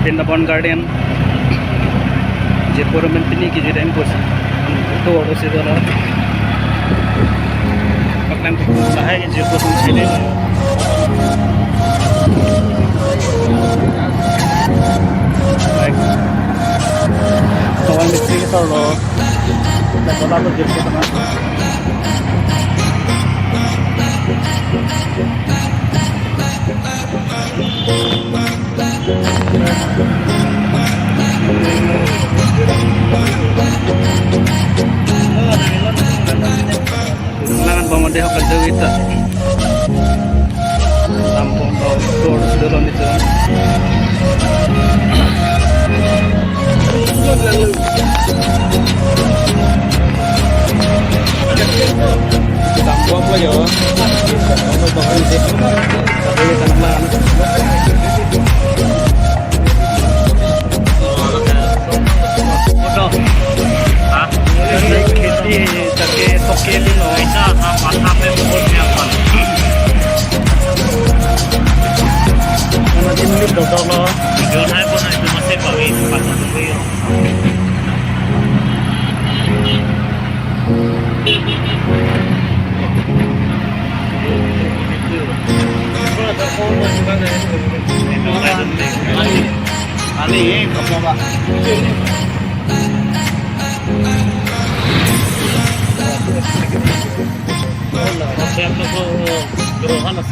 bhindhabon garden je poromen tini ki je time posi to odo se dola paklan ko sahay je ko tum chile kawan mistri ke solo na bola lo je ko tama Langan pamade ho kadde wita tampong do tod sedolon itu tampong apa yo tampong bakal deh tapi tanah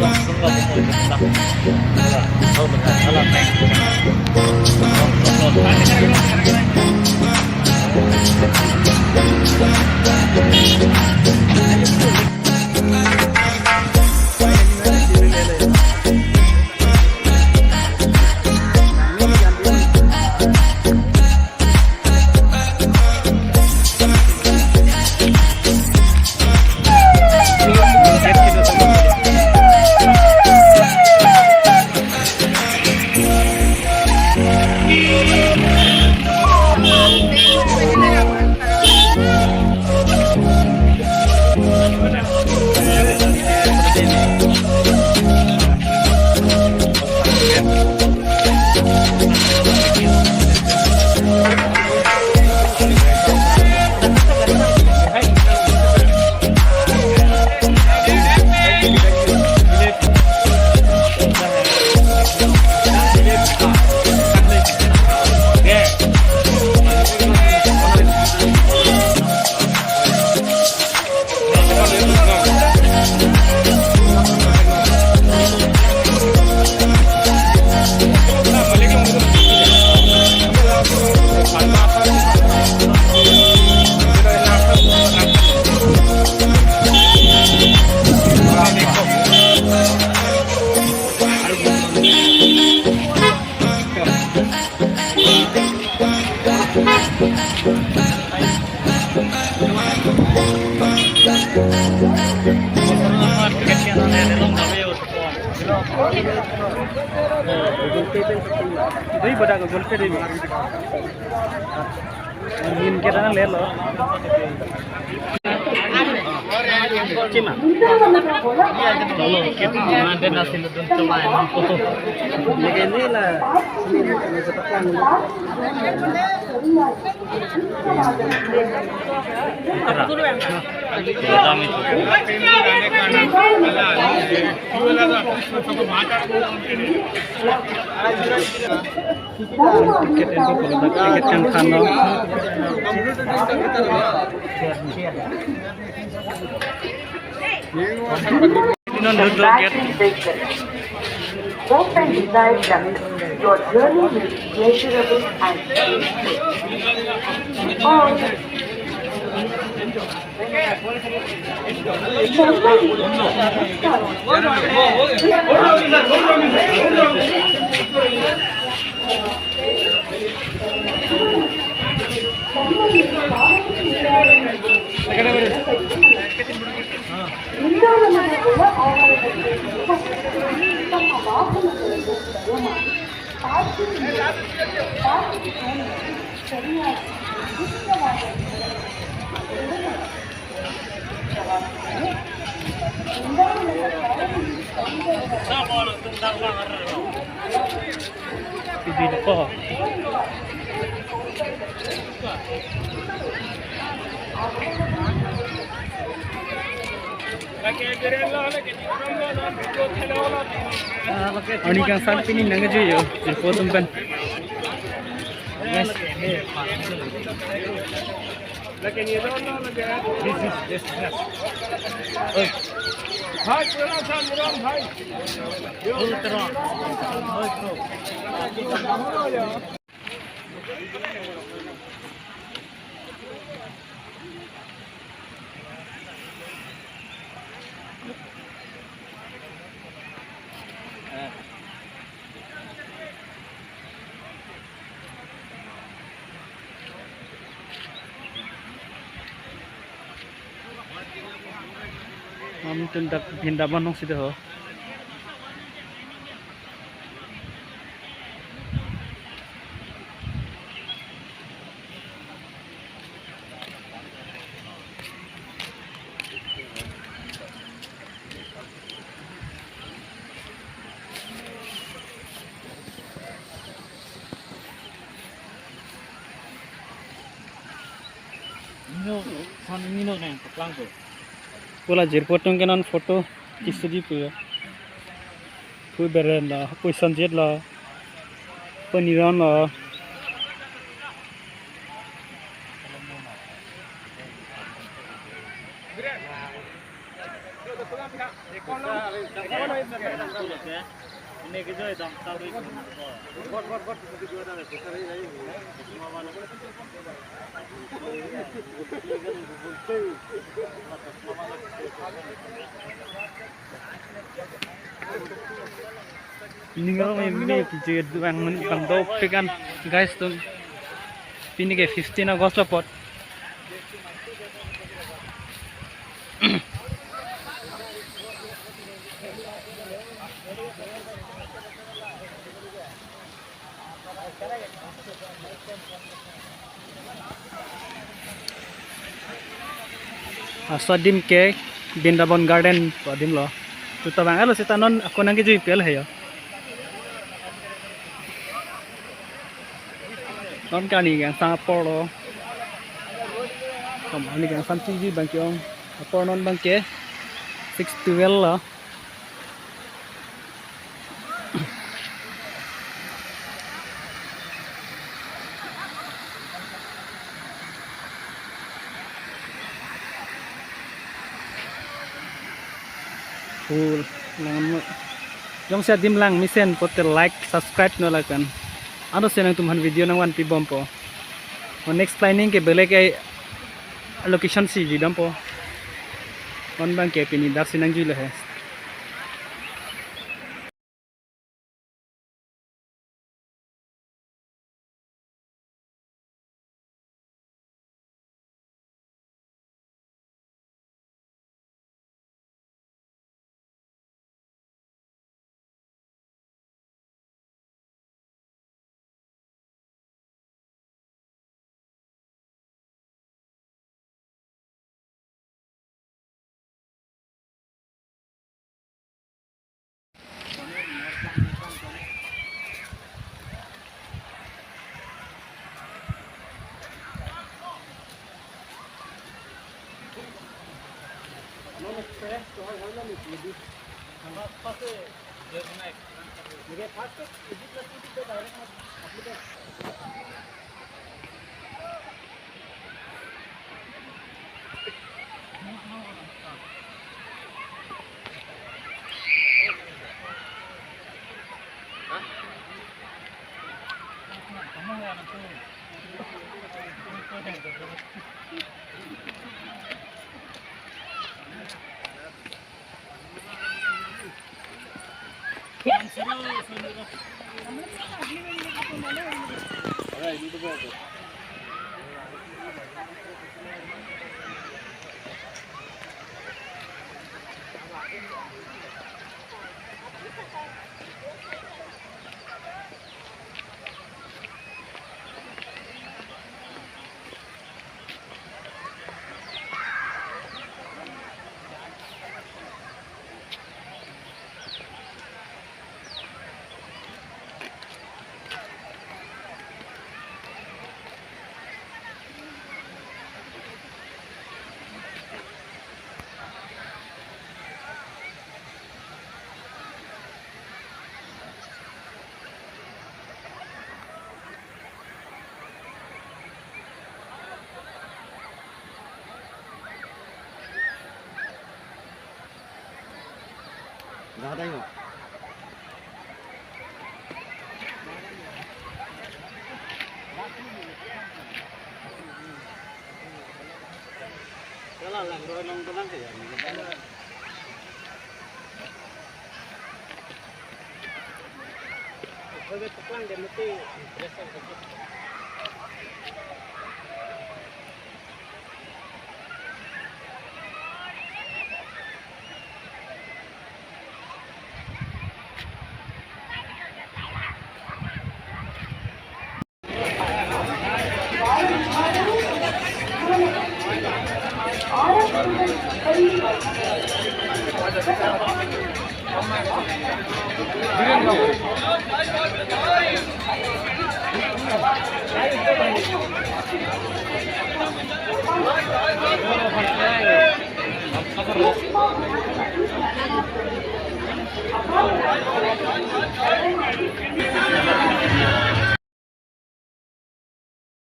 Doi bada ko golpe de nin ke dana le lo cima chalo kita ada nasi ledun coba yang foto ini lah ini setekan tiket itu kalau tiket kan kano Open desire that your journey will be pleasurable and di ko. Ani kang san pini nang jo yo, je potom kan. Guys, this. Oh, भाई पूरा साल निराम भाई हम तुम तक Brindavan नong sida ho. Pula jir potong kenan foto kisudi puya. Pu beren la, pu sanjet la, peniran la. Ninggal may picture bang do pekan guys tuh ini ke 15 August pot. Asadim ke Bhindhabon garden padim lo. Tu tabang alo si tanon ako nang giju pel heyo. Non kani gang sa polo. Kom ani gang sam chi bang kyong. Apor non bang ke 612 lo. Full lang yung sa dim lang misen pote like subscribe no lakan ano senang tumhan video nang 1p bom po next planning ke bele ke location si jidam po on bang ke pini dak sinang jule hai Hello,